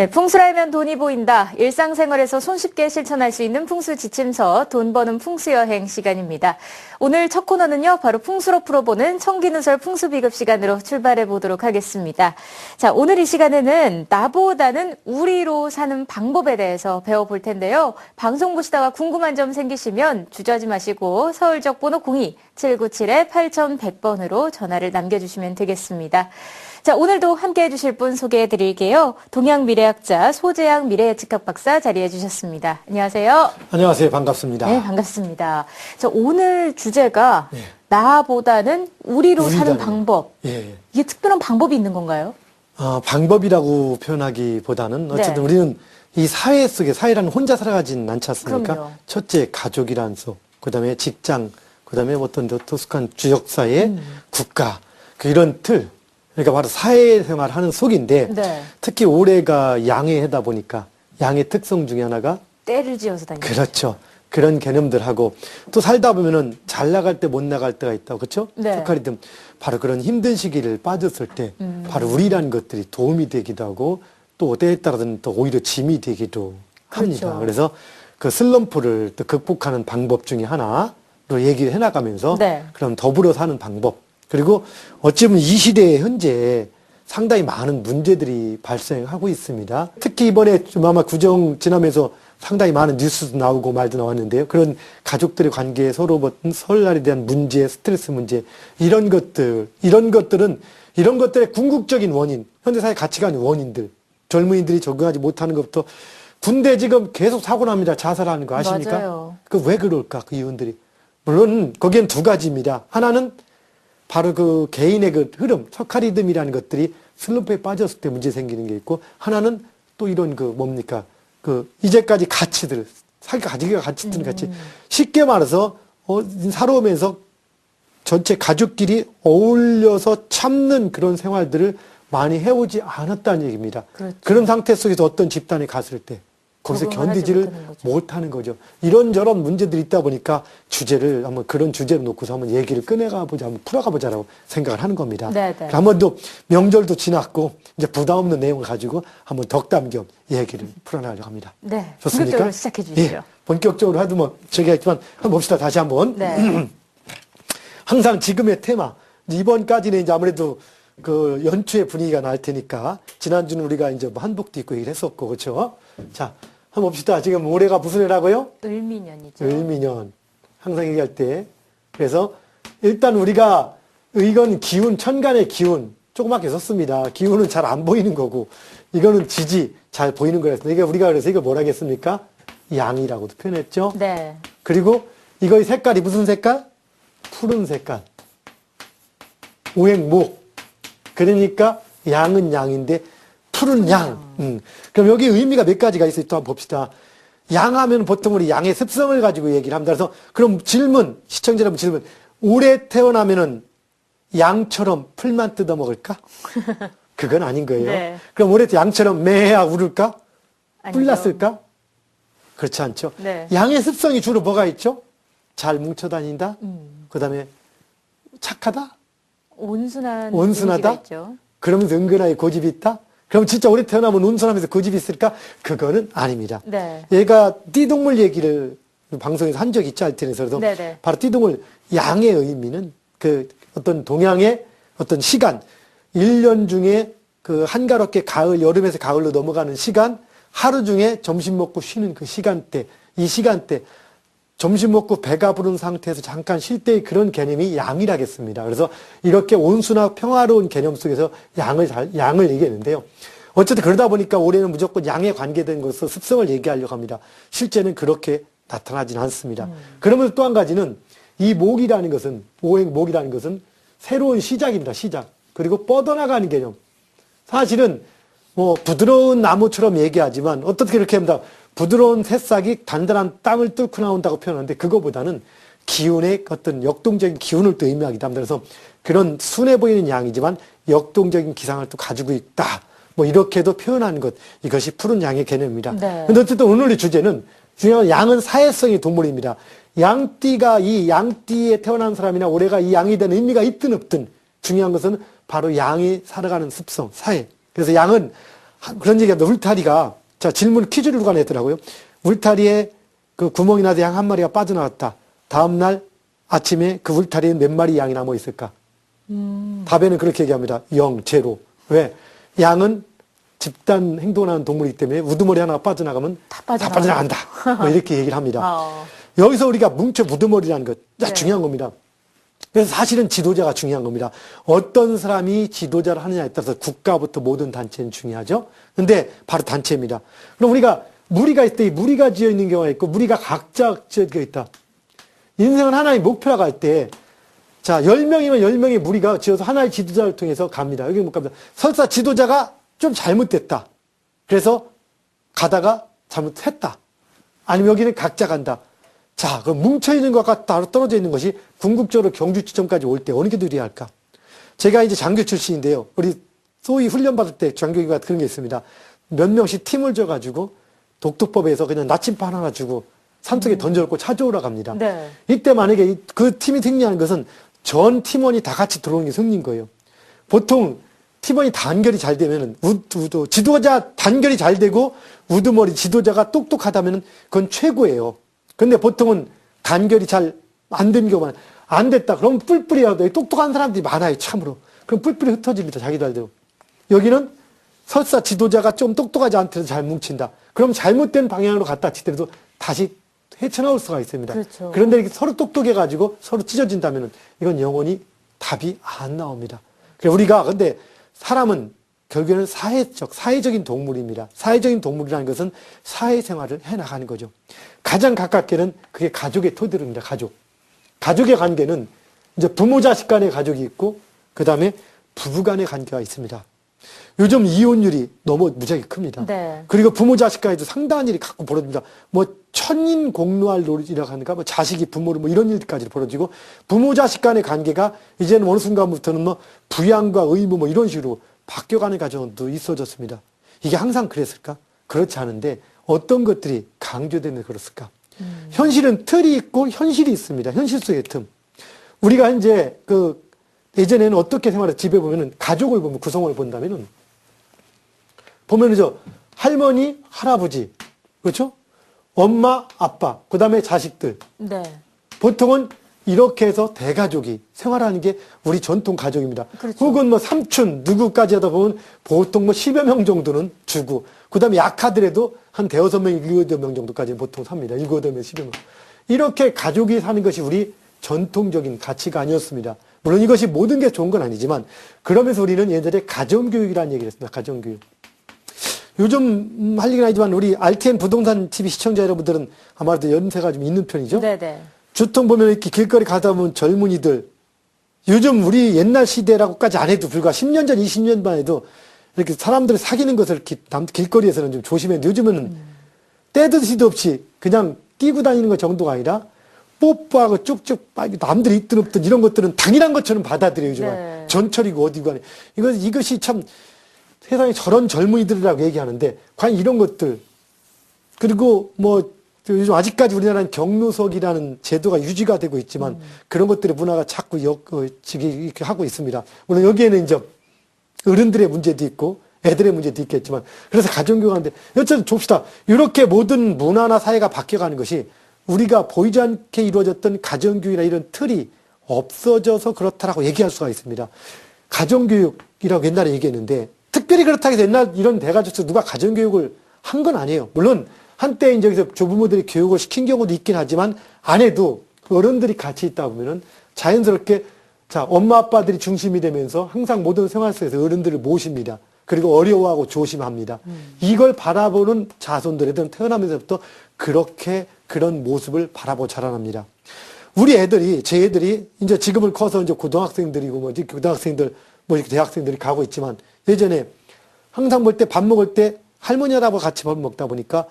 네, 풍수라면 돈이 보인다. 일상생활에서 손쉽게 실천할 수 있는 풍수 지침서, 돈 버는 풍수여행 시간입니다. 오늘 첫 코너는요, 바로 풍수로 풀어보는 청기누설 풍수비급 시간으로 출발해 보도록 하겠습니다. 자, 오늘 이 시간에는 나보다는 우리로 사는 방법에 대해서 배워볼 텐데요. 방송 보시다가 궁금한 점 생기시면 주저하지 마시고 서울적 번호 02-797-8100번으로 전화를 남겨주시면 되겠습니다. 자, 오늘도 함께 해주실 분 소개해드릴게요. 동양미래학자 소재양 미래예측학 박사 자리해 주셨습니다. 안녕하세요. 안녕하세요. 반갑습니다. 네, 반갑습니다. 자, 오늘 주제가 나보다는 우리로 사는 방법. 이게 특별한 방법이 있는 건가요? 방법이라고 표현하기보다는 어쨌든 우리는 이 사회 속에, 사회라는 혼자 살아가진 않지 않습니까? 그럼요. 첫째, 가족이라는 속, 그 다음에 직장, 그 다음에 어떤 토속한 지역사회, 국가, 이런 틀. 그러니까 바로 사회생활 하는 속인데, 특히 올해가 양의 해다 보니까 양의 특성 중에 하나가 때를 지어서 다니는. 그렇죠. 그런 개념들하고 또 살다 보면은 잘 나갈 때 못 나갈 때가 있다고, 그렇죠? 속하리듬 바로 그런 힘든 시기를 빠졌을 때 바로 우리라는 것들이 도움이 되기도 하고 또 때에 따라서는 또 오히려 짐이 되기도 합니다. 그렇죠. 그래서 그 슬럼프를 또 극복하는 방법 중에 하나로 얘기를 해나가면서 그럼 더불어 사는 방법, 그리고 어찌 보면 이 시대에 현재 상당히 많은 문제들이 발생하고 있습니다. 특히 이번에 좀 아마 구정 지나면서 상당히 많은 뉴스도 나오고 말도 나왔는데요. 그런 가족들의 관계에 서로 설날에 대한 문제, 스트레스 문제, 이런 것들의 궁극적인 원인, 현대 사회 가치관의 원인들, 젊은이들이 적응하지 못하는 것부터 군대 지금 계속 사고 납니다. 자살하는 거 아십니까? 맞아요. 그 왜 그럴까? 그 이유들이. 물론 거기엔 두 가지입니다. 하나는 바로 그 개인의 그 흐름, 석가리듬이라는 것들이 슬럼프에 빠졌을 때 문제 생기는 게 있고, 하나는 또 이런 이제까지 가치들, 자기가 가치들은 가치. 쉽게 말해서, 살아오면서 전체 가족끼리 어울려서 참는 그런 생활들을 많이 해오지 않았다는 얘기입니다. 그렇죠. 그런 상태 속에서 어떤 집단에 갔을 때, 거기서 견디지를 못하는 거죠. 이런저런 문제들이 있다 보니까 주제를 한번 그런 주제를 놓고서 한번 얘기를 꺼내가보자, 한번 풀어가보자라고 생각을 하는 겁니다. 한번 또 명절도 지났고 이제 부담 없는 내용을 가지고 한번 덕담 겸 얘기를 풀어나가려고 합니다. 네. 좋습니까? 본격적으로 시작해 주시죠. 예, 본격적으로 하도 뭐 저기 했지만 한번 봅시다. 다시 한번. 항상 지금의 테마, 이번까지는 이제 아무래도 그 연초의 분위기가 날 테니까 지난주는 우리가 이제 뭐 한복도 입고 얘기를 했었고, 그렇죠? 자, 한번 봅시다. 지금 올해가 무슨 해라고요? 을미년이죠. 을미년. 항상 얘기할 때. 그래서 일단 우리가 이건 기운, 천간의 기운 조그맣게 썼습니다. 기운은 잘 안 보이는 거고 이거는 지지 잘 보이는 거였습니다. 이게 우리가 그래서 이거 뭐라 했습니까? 양이라고도 표현했죠. 그리고 이거의 색깔이 무슨 색깔? 푸른 색깔. 오행목. 그러니까 양은 양인데 푸른 양. 그럼 여기 의미가 몇 가지가 있어요. 또 한번 봅시다. 양하면 보통 우리 양의 습성을 가지고 얘기를 합니다. 그래서 그럼 질문, 시청자 여러분 질문. 올해 태어나면은 양처럼 풀만 뜯어 먹을까? 그건 아닌 거예요. 그럼 올해 양처럼 매해야 울을까? 뿔났을까? 그렇지 않죠. 양의 습성이 주로 뭐가 있죠? 잘 뭉쳐 다닌다. 그 다음에 착하다. 온순하다. 그러면서 은근하게 고집이 있다. 그럼 진짜 올해 태어나면 온순하면서 고집이 있을까? 그거는 아닙니다. 얘가 띠동물 얘기를 방송에서 한 적이 있지, 알텐에서. 그래서 바로 띠동물 양의 의미는 그 어떤 동양의 어떤 시간, 1년 중에 그 한가롭게 가을, 여름에서 가을로 넘어가는 시간, 하루 중에 점심 먹고 쉬는 그 시간대, 이 시간대, 점심 먹고 배가 부른 상태에서 잠깐 쉴 때의 그런 개념이 양이라겠습니다. 그래서 이렇게 온순하고 평화로운 개념 속에서 양을 얘기했는데요. 어쨌든 그러다 보니까 올해는 무조건 양에 관계된 것으로 습성을 얘기하려고 합니다. 실제는 그렇게 나타나진 않습니다. 그러면서 또 한 가지는 이 목이라는 것은, 오행목이라는 것은 새로운 시작입니다. 시작. 그리고 뻗어나가는 개념. 사실은 뭐 부드러운 나무처럼 얘기하지만 어떻게 이렇게 합니다. 부드러운 새싹이 단단한 땅을 뚫고 나온다고 표현하는데 그거보다는 기운의 어떤 역동적인 기운을 또 의미하기도 합니다. 그래서 그런 순해 보이는 양이지만 역동적인 기상을 또 가지고 있다. 뭐 이렇게도 표현하는 것. 이것이 푸른 양의 개념입니다. 근데 어쨌든 오늘의 주제는 중요한 양은 사회성의 동물입니다. 양띠가 이 양띠에 태어난 사람이나 올해가 이 양이 된 의미가 있든 없든 중요한 것은 바로 양이 살아가는 습성, 사회. 그래서 양은 그런 얘기합니다. 울타리가, 자, 질문 퀴즈를 누가 냈더라고요. 울타리에 그 구멍이 나서 양 한 마리가 빠져나왔다. 다음날 아침에 그 울타리에 몇 마리 양이 남아 있을까? 답에는 그렇게 얘기합니다. 0, 제로. 왜? 양은 집단 행동하는 동물이기 때문에 우두머리 하나 빠져나가면 다 빠져나간다. 뭐 이렇게 얘기를 합니다. 여기서 우리가 뭉쳐 우두머리라는 것, 네. 중요한 겁니다. 그래서 사실은 지도자가 중요한 겁니다. 어떤 사람이 지도자를 하느냐에 따라서 국가부터 모든 단체는 중요하죠. 근데 바로 단체입니다. 그럼 우리가 무리가 있을 때 무리가 지어 있는 경우가 있고 무리가 각자 지어 있다. 인생은 하나의 목표라고 할 때, 자, 10명이면 10명의 무리가 지어서 하나의 지도자를 통해서 갑니다. 여기 못 갑니다. 설사 지도자가 좀 잘못됐다. 그래서 가다가 잘못했다. 아니면 여기는 각자 간다. 자, 그럼 뭉쳐있는 것과 따로 떨어져 있는 것이 궁극적으로 경주 지점까지 올 때 어느 게 더 유리할까? 제가 이제 장교 출신인데요. 우리 소위 훈련받을 때 장교가 그런 게 있습니다. 몇 명씩 팀을 줘가지고 독도법에서 그냥 나침반 하나 주고 산속에 던져놓고 찾아오라고 합니다. 네. 이때 만약에 그 팀이 승리하는 것은 전 팀원이 다 같이 들어오는 게 승리인 거예요. 보통 팀원이 단결이 잘 되면은, 지도자 단결이 잘 되고 우두머리 지도자가 똑똑하다면은 그건 최고예요. 근데 보통은 단결이 잘 안 된 경우는 안 됐다. 그럼 뿔뿔이라도 똑똑한 사람들이 많아요, 참으로. 그럼 뿔뿔이 흩어집니다, 자기들대로. 여기는 설사 지도자가 좀 똑똑하지 않더라도 잘 뭉친다. 그럼 잘못된 방향으로 갔다 치더라도 다시 헤쳐나올 수가 있습니다. 그렇죠. 그런데 서로 똑똑해가지고 서로 찢어진다면 이건 영원히 답이 안 나옵니다. 그래서 우리가 근데 사람은 결국에는 사회적인 동물입니다. 사회적인 동물이라는 것은 사회생활을 해나가는 거죠. 가장 가깝게는 그게 가족의 토대로입니다. 가족의 관계는 이제 부모 자식 간의 가족이 있고 그 다음에 부부 간의 관계가 있습니다. 요즘 이혼율이 너무 무지하게 큽니다. 네. 그리고 부모 자식 간에도 상당한 일이 가끔 벌어집니다. 뭐 천인 공노할 노릇이라고 하는가, 뭐 자식이 부모를 뭐 이런 일까지 벌어지고 부모 자식 간의 관계가 이제는 어느 순간부터는 뭐 부양과 의무 뭐 이런 식으로 바뀌어가는 과정도 있어졌습니다. 이게 항상 그랬을까? 그렇지 않은데 어떤 것들이 강조되면 그렇을까? 현실은 틀이 있고 현실이 있습니다. 현실 속의 틈. 우리가 이제 예전에는 어떻게 생활해? 집에 보면은 가족을 보면 구성을 본다면은 보면은 할머니, 할아버지, 그렇죠? 엄마, 아빠, 그 다음에 자식들. 네. 보통은 이렇게 해서 대가족이 생활하는 게 우리 전통 가족입니다. 그렇죠. 혹은 뭐 삼촌, 누구까지 하다 보면 보통 뭐 10여 명 정도는 주고, 그 다음에 약하더라도 한 5명, 7명 정도까지 보통 삽니다. 7, 8명, 10여 명. 이렇게 가족이 사는 것이 우리 전통적인 가치가 아니었습니다. 물론 이것이 모든 게 좋은 건 아니지만, 그러면서 우리는 예전에 가정교육이라는 얘기를 했습니다. 가정교육. 요즘 할 얘기는 아니지만 우리 RTN 부동산 TV 시청자 여러분들은 아마도 연세가 좀 있는 편이죠. 네네. 주통 보면 이렇게 길거리 가다 보면 젊은이들, 요즘 우리 옛날 시대라고까지 안 해도 불과 10년 전, 20년만 해도 이렇게 사람들을 사귀는 것을 이렇게 길거리에서는 좀 조심했는데 요즘은 때도 시도 없이 그냥 뛰고 다니는 것 정도가 아니라 뽀뽀하고 쭉쭉 남들이 있든 없든 이런 것들은 당연한 것처럼 받아들여요. 요즘은. 네. 전철이고 어디고 간에. 이것이 참 세상에 저런 젊은이들이라고 얘기하는데 과연 이런 것들, 그리고 뭐 요즘 아직까지 우리나라는 경로석이라는 제도가 유지가 되고 있지만 그런 것들의 문화가 자꾸 이렇게 하고 있습니다. 물론 여기에는 이제 어른들의 문제도 있고 애들의 문제도 있겠지만, 그래서 가정교육하는데 여쨌든 좁시다. 이렇게 모든 문화나 사회가 바뀌어가는 것이 우리가 보이지 않게 이루어졌던 가정교육이나 이런 틀이 없어져서 그렇다라고 얘기할 수가 있습니다. 가정교육이라고 옛날에 얘기했는데 특별히 그렇다고 해서 옛날 이런 대가족에서 누가 가정교육을 한 건 아니에요. 물론 한때 이제 여기서 조부모들이 교육을 시킨 경우도 있긴 하지만 안 해도 어른들이 같이 있다 보면은 자연스럽게 자, 엄마 아빠들이 중심이 되면서 항상 모든 생활 속에서 어른들을 모십니다. 그리고 어려워하고 조심합니다. 이걸 바라보는 자손들에든 태어나면서부터 그렇게 그런 모습을 바라보고 자라납니다. 우리 애들이, 제 애들이 이제 지금은 커서 이제 고등학생들이고 뭐 고등학생들, 뭐 이렇게 대학생들이 가고 있지만 예전에 항상 볼 때 밥 먹을 때 할머니 할아버지 같이 밥 먹다 보니까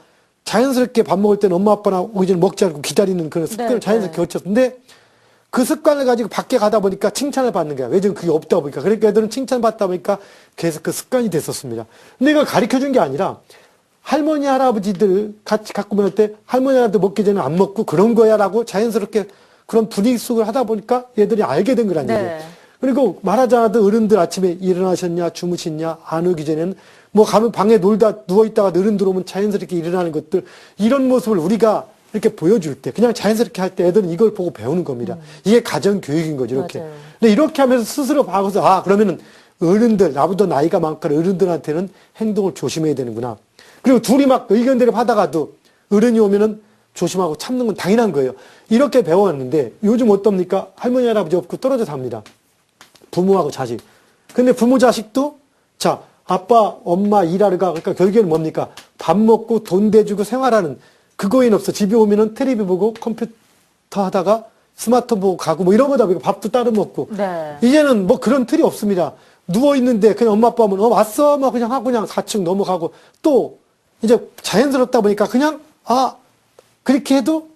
자연스럽게 밥 먹을 때는 엄마 아빠나 오기 전에 먹지 않고 기다리는 그런 습관을 네, 자연스럽게 거쳤는데 그 습관을 가지고 밖에 가다 보니까 칭찬을 받는 거야. 왜냐면 그게 없다 보니까. 그러니까 애들은 칭찬받다 보니까 계속 그 습관이 됐었습니다. 근데 이걸 가르쳐 준 게 아니라 할머니 할아버지들 같이 갖고 먹을 때 할머니 할아버지 먹기 전에 안 먹고 그런 거야 라고 자연스럽게 그런 분위기 속을 하다 보니까 얘들이 알게 된 거란 얘기예요. 그리고 말하자마자 어른들 아침에 일어나셨냐 주무셨냐 안 오기 전에는 뭐 가면 방에 놀다 누워있다가 어른 들어오면 자연스럽게 일어나는 것들, 이런 모습을 우리가 이렇게 보여줄 때, 그냥 자연스럽게 할 때 애들은 이걸 보고 배우는 겁니다. 이게 가정교육인 거죠, 이렇게. 맞아요. 근데 이렇게 하면서 스스로 봐서, 아, 그러면은 어른들, 나보다 나이가 많거나 어른들한테는 행동을 조심해야 되는구나. 그리고 둘이 막 의견 대립하다가도 어른이 오면은 조심하고 참는 건 당연한 거예요. 이렇게 배워왔는데 요즘 어떻습니까? 할머니, 할아버지 없고 떨어져 삽니다. 부모하고 자식. 근데 부모 자식도, 자, 아빠, 엄마 일하러 가. 그러니까 결국에는 뭡니까? 밥 먹고 돈 대주고 생활하는, 그거인 없어. 집에 오면은 텔레비 보고 컴퓨터 하다가 스마트폰 보고 가고 뭐 이런 거다 보니까 밥도 따로 먹고. 네. 이제는 뭐 그런 틀이 없습니다. 누워있는데 그냥 엄마 아빠 하면, 왔어? 뭐 그냥 하고 그냥 4층 넘어가고 또 이제 자연스럽다 보니까 그냥, 그렇게 해도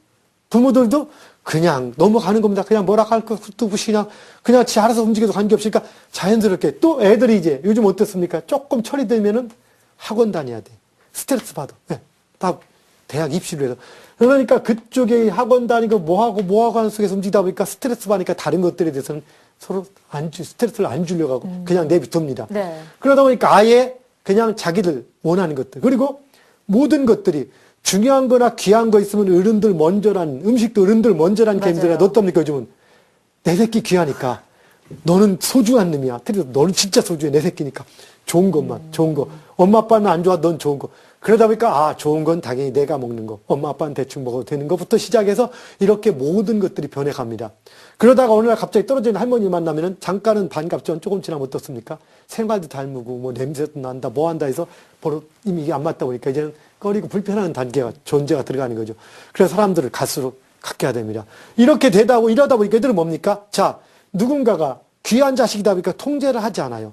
부모들도 그냥 넘어가는 겁니다. 그냥 뭐라 할 것도 없이 그냥 지 알아서 움직여도 관계없으니까 자연스럽게. 또 애들이 이제 요즘 어떻습니까? 조금 철이 들면은 학원 다녀야 돼. 스트레스 받아. 네. 다 대학 입시를 해서. 그러니까 그쪽에 학원 다니고 뭐하고 하는 속에서 움직이다 보니까 스트레스 받으니까 다른 것들에 대해서는 서로 스트레스를 안 주려고 하고 그냥 내비둡니다. 네. 그러다 보니까 아예 그냥 자기들 원하는 것들. 그리고 모든 것들이 중요한 거나 귀한 거 있으면 어른들 먼저란, 음식도 어른들 먼저란 게임들이라 어떻습니까, 요즘은? 내 새끼 귀하니까. 너는 소중한 놈이야. 그래도 너는 진짜 소중해, 내 새끼니까. 좋은 것만, 좋은 거. 엄마, 아빠는 안 좋아, 넌 좋은 거. 그러다 보니까, 좋은 건 당연히 내가 먹는 거. 엄마, 아빠는 대충 먹어도 되는 것부터 시작해서 이렇게 모든 것들이 변해갑니다. 그러다가 어느 날 갑자기 떨어지는 할머니 만나면은 잠깐은 반갑지만 조금 지나면 어떻습니까? 생활도 닮고, 뭐 냄새도 난다, 뭐 한다 해서 이미 이게 안 맞다 보니까 이제는 꺼리고 불편한 단계가, 존재가 들어가는 거죠. 그래서 사람들을 갈수록 갖게 됩니다. 이렇게 이러다 보니까 애들은 뭡니까? 자, 누군가가 귀한 자식이다 보니까 통제를 하지 않아요.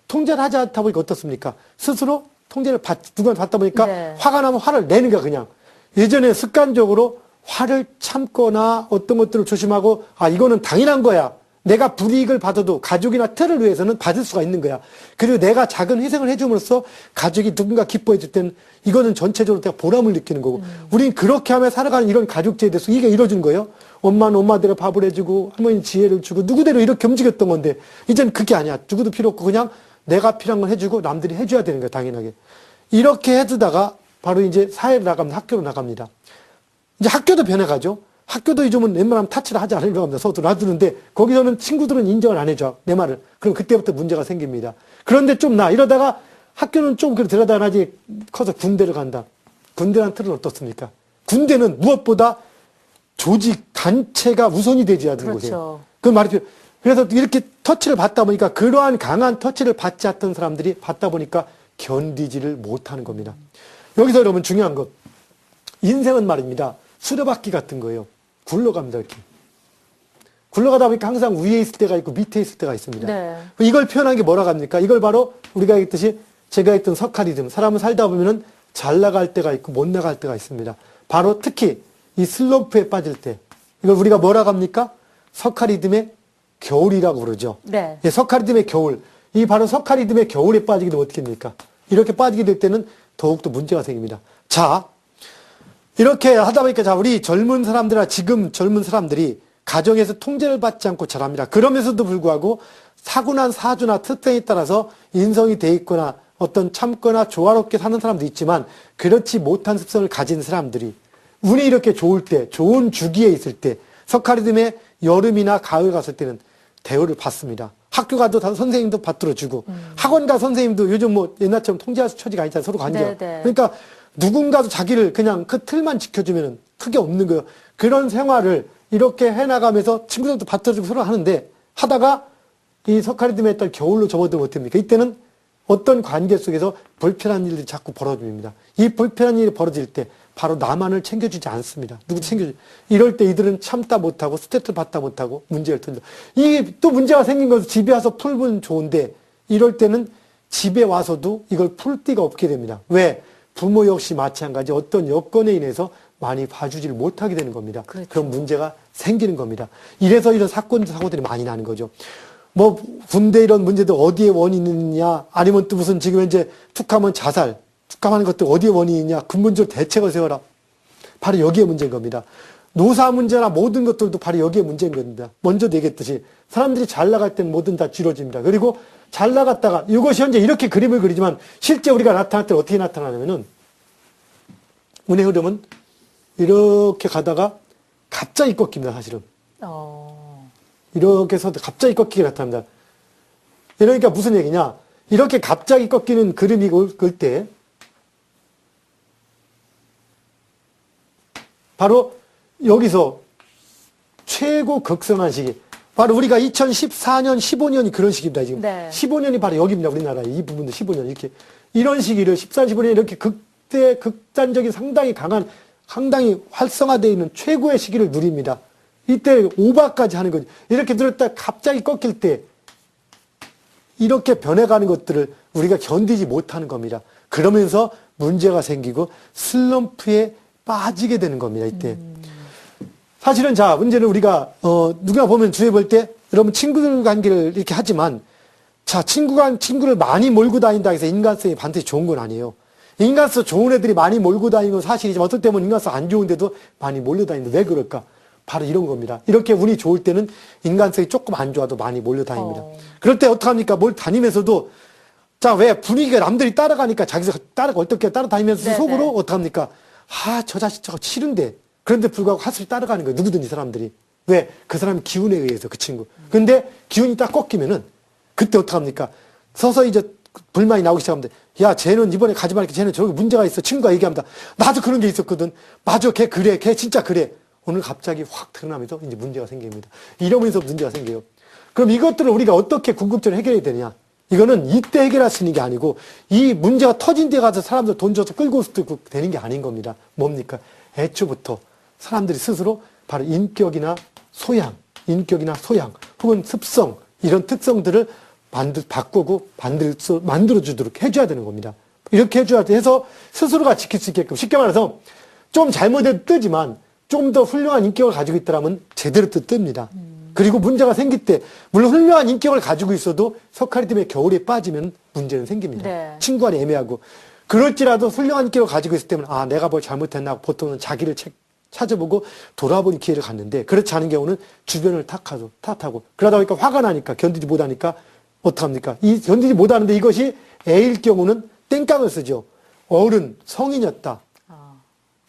통제를 하지 않다 보니까 어떻습니까? 스스로 통제를 누구한테 받다 보니까 네. 화가 나면 화를 내는 거야, 그냥. 예전에 습관적으로 화를 참거나 어떤 것들을 조심하고, 이거는 당연한 거야. 내가 불이익을 받아도 가족이나 틀을 위해서는 받을 수가 있는 거야. 그리고 내가 작은 희생을 해줌으로써 가족이 누군가 기뻐해 줄 때는 이거는 전체적으로 내가 보람을 느끼는 거고, 우린 그렇게 하며 살아가는 이런 가족제에 대해서 이게 이루어진 거예요. 엄마는 엄마대로 밥을 해주고, 할머니는 지혜를 주고, 누구대로 이렇게 움직였던 건데, 이제는 그게 아니야. 누구도 필요 없고, 그냥 내가 필요한 걸 해주고, 남들이 해줘야 되는 거야, 당연하게. 이렇게 해두다가, 바로 이제 사회를 나가면 학교로 나갑니다. 이제 학교도 변해가죠. 학교도 요즘은 웬만하면 타치를 하지 않으려고 합니다. 서로 놔두는데, 거기서는 친구들은 인정을 안 해줘. 내 말을. 그럼 그때부터 문제가 생깁니다. 그런데 좀 이러다가 학교는 좀 그래도 들여다 놔야지 커서 군대를 간다. 군대란 틀은 어떻습니까? 군대는 무엇보다 조직, 단체가 우선이 되지 않는 그렇죠. 곳이에요. 그 말이 그래서 이렇게 터치를 받다 보니까 그러한 강한 터치를 받지 않던 사람들이 받다 보니까 견디지를 못하는 겁니다. 여기서 여러분 중요한 것. 인생은 말입니다. 수레바퀴 같은 거예요. 굴러갑니다, 이렇게. 굴러가다 보니까 항상 위에 있을 때가 있고 밑에 있을 때가 있습니다. 네. 이걸 표현한 게 뭐라고 합니까? 이걸 바로 우리가 했듯이 제가 했던 석가리즘. 사람은 살다 보면은 잘 나갈 때가 있고 못 나갈 때가 있습니다. 바로 특히 이 슬럼프에 빠질 때. 이걸 우리가 뭐라고 합니까? 석가리즘의 겨울이라고 그러죠. 네. 예, 석가리즘의 겨울. 이 바로 석가리즘의 겨울에 빠지게 되면 어떻게 됩니까? 이렇게 빠지게 될 때는 더욱더 문제가 생깁니다. 자, 이렇게 하다 보니까 자, 우리 젊은 사람들이나 지금 젊은 사람들이 가정에서 통제를 받지 않고 자랍니다. 그러면서도 불구하고 사고난 사주나 특성에 따라서 인성이 돼 있거나 어떤 참거나 조화롭게 사는 사람도 있지만 그렇지 못한 습성을 가진 사람들이 운이 이렇게 좋을 때, 좋은 주기에 있을 때, 석가리즘의 여름이나 가을 갔을 때는 대우를 받습니다. 학교 가도 다 선생님도 받들어주고 학원 가 선생님도 요즘 뭐 옛날처럼 통제할 처지가 아니잖아요. 서로 관계가. 네네. 그러니까 누군가도 자기를 그냥 그 틀만 지켜주면은 크게 없는 거예요. 그런 생활을 이렇게 해나가면서 친구들도 받들어주고 서로 하는데 하다가 이 석가리즘에 따라 겨울로 접어들면 어떻습니까? 이때는 어떤 관계 속에서 불편한 일들이 자꾸 벌어집니다. 이 불편한 일이 벌어질 때 바로 나만을 챙겨주지 않습니다. 누구도 챙겨주지. 이럴 때 이들은 참다 못하고 스트레스를 받다 못하고 문제를 터져. 이게 또 문제가 생긴 것은 집에 와서 풀면 좋은데 이럴 때는 집에 와서도 이걸 풀 데가 없게 됩니다. 왜? 부모 역시 마찬가지 어떤 여건에 인해서 많이 봐주지를 못하게 되는 겁니다. 그렇죠. 그런 문제가 생기는 겁니다. 이래서 이런 사고들이 많이 나는 거죠. 뭐 군대 이런 문제도 어디에 원인이 있느냐 아니면 또 무슨 지금 현재 툭하면 자살 툭하는 것들 어디에 원인이 있냐 근본적으로 대책을 세워라. 바로 여기에 문제인 겁니다. 노사 문제나 모든 것들도 바로 여기에 문제인 겁니다. 먼저 얘기했듯이 사람들이 잘 나갈 때는 뭐든 다 쥐러집니다. 그리고 잘 나갔다가 이것이 현재 이렇게 그림을 그리지만 실제 우리가 나타날 때 어떻게 나타나냐면은 운의 흐름은 이렇게 가다가 갑자기 꺾입니다, 사실은. 이렇게 해서 갑자기 꺾이게 나타납니다. 그러니까 무슨 얘기냐? 이렇게 갑자기 꺾이는 그림이 올 때 바로 여기서 최고 극성한 시기. 바로 우리가 2014년, 15년이 그런 시기입니다, 지금. 네. 15년이 바로 여기입니다, 우리나라에. 이 부분도 15년, 이렇게. 이런 시기를 14, 15년 이렇게 극단적인 상당히 강한, 상당히 활성화되어 있는 최고의 시기를 누립니다. 이때 오바까지 하는 거죠. 이렇게 들었다 갑자기 꺾일 때 이렇게 변해가는 것들을 우리가 견디지 못하는 겁니다. 그러면서 문제가 생기고 슬럼프에 빠지게 되는 겁니다, 이때. 사실은 자, 문제는 우리가, 누가 보면 주위에 볼 때, 여러분 친구들 관계를 이렇게 하지만, 자, 친구를 많이 몰고 다닌다 해서 인간성이 반드시 좋은 건 아니에요. 인간성 좋은 애들이 많이 몰고 다니는 건 사실이지만, 어떨 때는 인간성 안 좋은데도 많이 몰려다니는데 왜 그럴까? 바로 이런 겁니다. 이렇게 운이 좋을 때는 인간성이 조금 안 좋아도 많이 몰려다닙니다. 그럴 때 어떡합니까? 뭘 다니면서도, 자, 왜 분위기가 남들이 따라가니까 자기가 어떻게 따라다니면서 네네. 속으로 어떡합니까? 아, 저 자식 저거 싫은데. 그런데 불구하고 하슬이 따라가는 거예요. 누구든지 사람들이. 왜? 그 사람 기운에 의해서 그 친구. 근데 기운이 딱 꺾이면은 그때 어떡합니까? 서서히 이제 불만이 나오기 시작합니다. 야, 쟤는 이번에 가지 말게. 쟤는 저기 문제가 있어. 친구가 얘기합니다. 나도 그런 게 있었거든. 맞아. 걔 그래. 걔 진짜 그래. 오늘 갑자기 확 드러나면서 이제 문제가 생깁니다. 이러면서 문제가 생겨요. 그럼 이것들을 우리가 어떻게 궁극적으로 해결해야 되냐? 이거는 이때 해결할 수 있는 게 아니고 이 문제가 터진 데 가서 사람들 돈 줘서 끌고 되는 게 아닌 겁니다. 뭡니까? 애초부터 사람들이 스스로 바로 인격이나 소양 혹은 습성 이런 특성들을 바꾸고 만들어주도록 해줘야 되는 겁니다. 이렇게 해줘야 해서 스스로가 지킬 수 있게끔 쉽게 말해서 좀 잘못해도 뜨지만 좀 더 훌륭한 인격을 가지고 있더라면 제대로 또 뜹니다. 그리고 문제가 생길 때 물론 훌륭한 인격을 가지고 있어도 석가리 때문에 겨울에 빠지면 문제는 생깁니다. 네. 친구 간에 애매하고 그럴지라도 훌륭한 인격을 가지고 있을 때는 아 내가 뭘 잘못했나 보통은 자기를 찾아보고 돌아보는 기회를 갖는데 그렇지 않은 경우는 주변을 탓하고 그러다 보니까 화가 나니까 견디지 못하니까 어떡합니까? 이 견디지 못하는데 이것이 애일 경우는 땡깡을 쓰죠. 어른 성인이었다.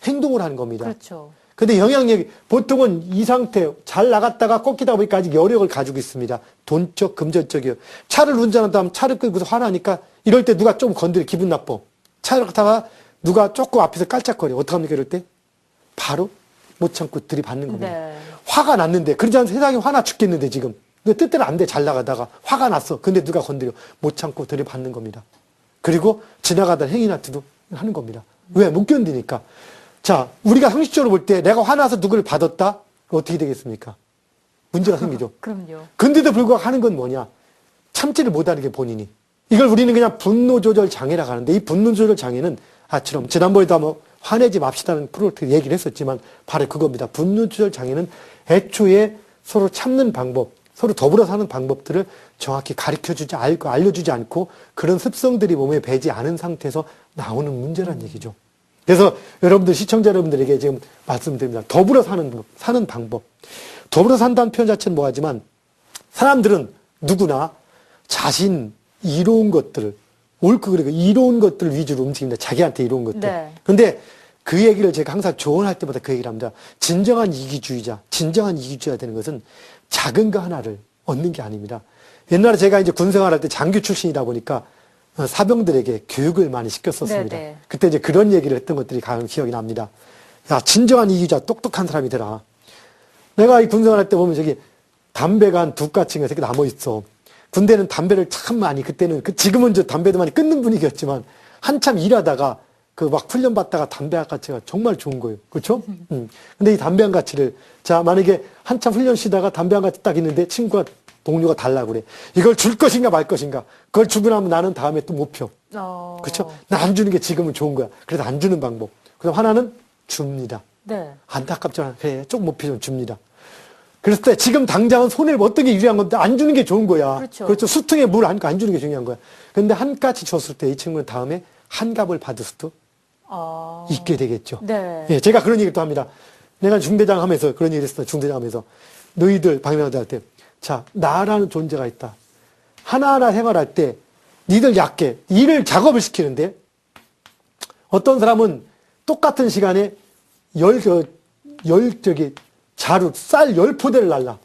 행동을 하는 겁니다. 그렇죠. 근데 영향력이 보통은 이 상태 잘 나갔다가 꺾이다 보니까 아직 여력을 가지고 있습니다. 돈적, 금전적이요. 차를 운전하다 하면 차를 끌고서 화나니까 이럴 때 누가 좀 건드려 기분 나빠. 차를 타다가 누가 조금 앞에서 깔짝거려. 어떡합니까 이럴 때? 바로 못 참고 들이받는 겁니다. 네. 화가 났는데 그러지 않으면 세상에 화나 죽겠는데 지금. 근데 뜻대로 안 돼. 잘 나가다가 화가 났어. 근데 누가 건드려. 못 참고 들이받는 겁니다. 그리고 지나가다 행위나트도 하는 겁니다. 왜? 못 견디니까. 자, 우리가 상식적으로 볼 때 내가 화나서 누구를 받았다? 어떻게 되겠습니까? 문제가 생기죠. 그럼요. 근데도 불구하고 하는 건 뭐냐? 참지를 못하는 게 본인이. 이걸 우리는 그냥 분노 조절 장애라고 하는데 이 분노 조절 장애는 아처럼 지난번에도 한번 화내지 맙시다는 프로젝트 얘기를 했었지만 바로 그겁니다. 분노 조절 장애는 애초에 서로 참는 방법, 서로 더불어 사는 방법들을 정확히 알려주지 않고 그런 습성들이 몸에 배지 않은 상태에서 나오는 문제란 얘기죠. 그래서 여러분들, 시청자 여러분들에게 지금 말씀드립니다. 더불어 사는 방법. 더불어 산다는 표현 자체는 뭐하지만 사람들은 누구나 자신 이로운 것들을, 옳고 그르고 이로운 것들을 위주로 움직입니다. 자기한테 이로운 것들. 네. 근데 그 얘기를 제가 항상 조언할 때마다 그 얘기를 합니다. 진정한 이기주의자 되는 것은 작은 거 하나를 얻는 게 아닙니다. 옛날에 제가 이제 군 생활할 때 장교 출신이다 보니까 사병들에게 교육을 많이 시켰었습니다. 네네. 그때 이제 그런 얘기를 했던 것들이 가장 기억이 납니다. 야, 진정한 이기주의자, 똑똑한 사람이더라. 내가 이 군생활 할 때 보면 저기 담배가 한 2가치가 이렇게 남아있어. 군대는 담배를 참 많이, 그때는, 지금은 저 담배도 많이 끊는 분위기였지만, 한참 일하다가, 막 훈련 받다가 담배 한 가치가 정말 좋은 거예요. 그렇죠? 근데 이 담배 한 가치를, 자, 만약에 한참 훈련 쉬다가 담배 한 가치 딱 있는데 친구가, 동료가 달라고 그래. 이걸 줄 것인가 말 것인가. 그걸 주고 나면 나는 다음에 또 못 펴. 그렇죠? 나 안 주는 게 지금은 좋은 거야. 그래서 안 주는 방법. 그래서 하나는 줍니다. 네. 안타깝잖아. 그래, 조금 못 피면 줍니다. 그랬을 때 지금 당장은 손해를 어떤 게 유리한 건데 안 주는 게 좋은 거야. 그렇죠. 수퉁에 물 안 주는 게 중요한 거야. 근데 한 가지 줬을 때 이 친구는 다음에 한 값을 받을 수도 있게 되겠죠. 네. 예, 제가 그런 얘기를 또 합니다. 내가 중대장 하면서 그런 얘기를 했어요. 중대장 하면서. 너희들 방명하다 할 때. 자, 나라는 존재가 있다. 하나하나 생활할 때 니들 약게 일을 작업을 시키는데 어떤 사람은 똑같은 시간에 자루, 쌀 10포대를 날라.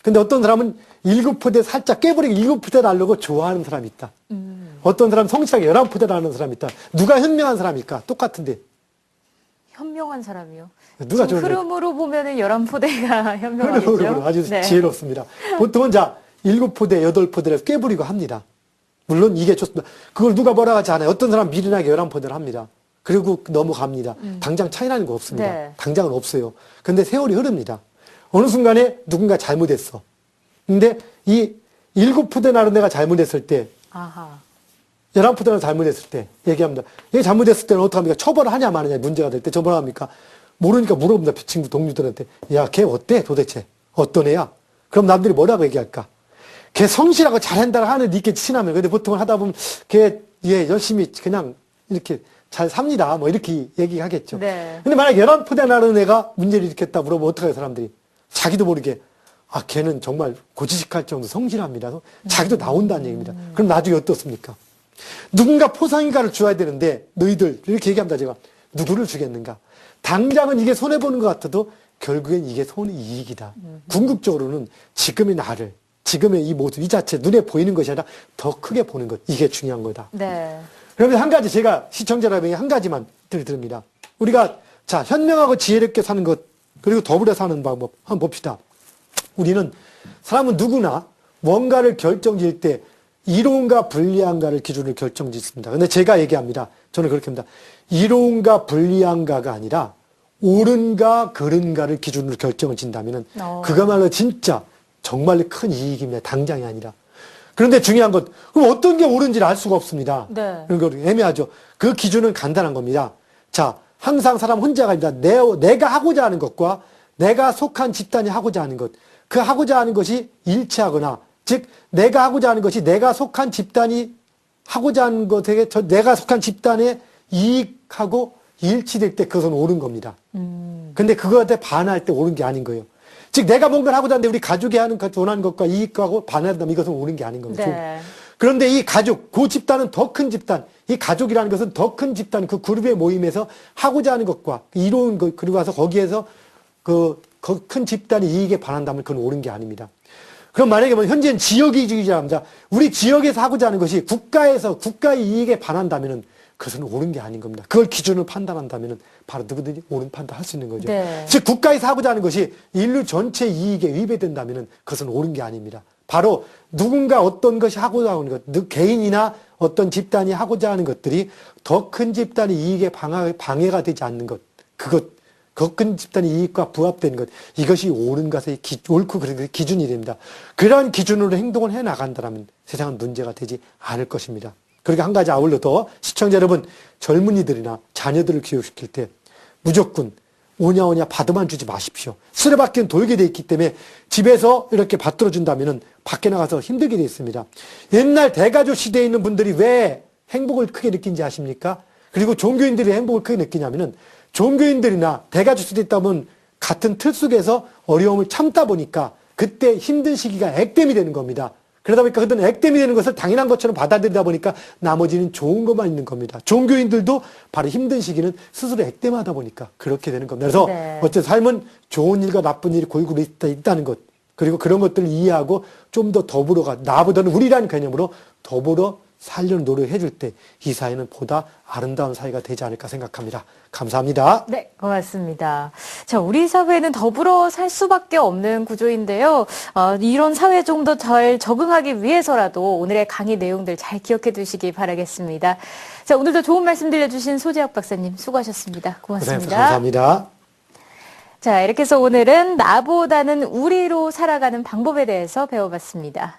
근데 어떤 사람은 7포대 살짝 깨버리고 7포대 날려고 좋아하는 사람이 있다. 어떤 사람은 성실하게 11포대 나는 사람이 있다. 누가 현명한 사람일까? 똑같은데. 현명한 사람이요? 누가 좀 흐름으로 보면은 11포대가 현명하겠죠? 흐름으로 아주 지혜롭습니다. 보통은 7포대, 8포대를 깨부리고 합니다. 물론 이게 좋습니다. 그걸 누가 뭐라 하지 않아요. 어떤 사람은 미련하게 11포대를 합니다. 그리고 넘어갑니다. 당장 차이 나는 거 없습니다. 네. 당장은 없어요. 근데 세월이 흐릅니다. 어느 순간에 누군가 잘못했어. 근데 이 7포대 나른 애가 잘못했을 때, 11포대나 잘못했을 때 얘기합니다. 이게 잘못했을 때는 어떡합니까? 처벌을 하냐 마느냐 문제가 될 때 처벌을 합니까? 모르니까 물어봅니다. 친구 동료들한테. 야, 걔 어때 도대체? 어떤 애야? 그럼 남들이 뭐라고 얘기할까? 걔 성실하고 잘한다 하는 니께 친하면. 근데 보통은 하다 보면 걔 열심히 그냥 이렇게 잘 삽니다. 뭐 이렇게 얘기하겠죠. 네. 근데 만약 11포대 나른 애가 문제를 일으켰다 물어보면 어떡해요, 사람들이? 자기도 모르게 걔는 정말 고지식할 정도 성실합니다. 자기도 나온다는 얘기입니다. 그럼 나중에 어떻습니까? 누군가 포상인가를 줘야 되는데 너희들 이렇게 얘기합니다. 제가 누구를 주겠는가? 당장은 이게 손해보는 것 같아도 결국엔 이게 손이익이다. 궁극적으로는 지금의 나를, 지금의 이 모습, 이 자체 눈에 보이는 것이 아니라 더 크게 보는 것, 이게 중요한 거다. 네. 그러면 한 가지 제가 시청자 여러분에게 한 가지만 드립니다. 우리가 현명하고 지혜롭게 사는 것, 그리고 더불어 사는 방법 한번 봅시다. 우리는 사람은 누구나 뭔가를 결정지을 때 이로운가 불리한가를 기준으로 결정짓습니다. 근데 제가 얘기합니다. 저는 그렇게 합니다. 이로운가 불리한가가 아니라 옳은가 그른가를 기준으로 결정을 진다면은 그거말로 진짜 정말 큰 이익입니다. 당장이 아니라. 그런데 중요한 것, 그럼 어떤 게 옳은지를 알 수가 없습니다. 네. 그거 애매하죠. 그 기준은 간단한 겁니다. 항상 사람 혼자가 아니다. 내가 하고자 하는 것과 내가 속한 집단이 하고자 하는 것, 그 하고자 하는 것이 일치하거나, 즉 내가 하고자 하는 것이 내가 속한 집단이 하고자 하는 것에 내가 속한 집단의 이익하고 일치될 때 그것은 옳은 겁니다. 근데 그거한테 반할 때 옳은 게 아닌 거예요. 즉 내가 뭔가를 하고자 하는데 우리 가족이 원하는 것과 이익하고 반한다면 이것은 옳은 게 아닌 겁니다. 네. 그런데 이 가족, 그 집단은 더 큰 집단, 이 가족이라는 것은 더 큰 집단, 그 그룹의 모임에서 하고자 하는 것과 이로운 것, 그리고 와서 거기에서 그 큰 집단의 이익에 반한다면 그건 옳은 게 아닙니다. 그럼 만약에 현재는 지역이주의자입니다. 우리 지역에서 하고자 하는 것이 국가의 이익에 반한다면은 그것은 옳은 게 아닌 겁니다. 그걸 기준으로 판단한다면은 바로 누구든지 옳은 판단할 수 있는 거죠. 네. 즉 국가에서 하고자 하는 것이 인류 전체 이익에 위배된다면은 그것은 옳은 게 아닙니다. 바로 누군가 어떤 것이 하고자 하는 것, 개인이나 어떤 집단이 하고자 하는 것들이 더 큰 집단의 이익에 방해가 되지 않는 것, 더 큰 집단의 이익과 부합되는 것, 이것이 옳은 것의 옳고 그른 기준이 됩니다. 그러한 기준으로 행동을 해 나간다면 세상은 문제가 되지 않을 것입니다. 그렇게 한 가지 아울러 더 시청자 여러분, 젊은이들이나 자녀들을 교육시킬 때 무조건 오냐오냐 받아만 주지 마십시오. 수레바퀴는 돌게 돼 있기 때문에 집에서 이렇게 받들어 준다면은 밖에 나가서 힘들게 돼 있습니다. 옛날 대가족 시대에 있는 분들이 왜 행복을 크게 느낀지 아십니까? 그리고 종교인들이 행복을 크게 느끼냐면은 종교인들이나 대가족 시대에 있다면 같은 틀 속에서 어려움을 참다 보니까 그때 힘든 시기가 액땜이 되는 겁니다. 그러다 보니까 그들은 액땜이 되는 것을 당연한 것처럼 받아들이다 보니까 나머지는 좋은 것만 있는 겁니다. 종교인들도 바로 힘든 시기는 스스로 액땜하다 보니까 그렇게 되는 겁니다. 그래서 어쨌든 삶은 좋은 일과 나쁜 일이 골고루 있다는 것, 그리고 그런 것들을 이해하고 좀 더 나보다는 우리라는 개념으로 더불어 살려는 노력해 줄 때 이 사회는 보다 아름다운 사회가 되지 않을까 생각합니다. 감사합니다. 네, 고맙습니다. 자, 우리 사회는 더불어 살 수밖에 없는 구조인데요. 이런 사회에 좀 더 잘 적응하기 위해서라도 오늘의 강의 내용들 잘 기억해 두시기 바라겠습니다. 자, 오늘도 좋은 말씀 들려주신 소재학 박사님 수고하셨습니다. 고맙습니다. 감사합니다. 자, 이렇게 해서 오늘은 나보다는 우리로 살아가는 방법에 대해서 배워봤습니다.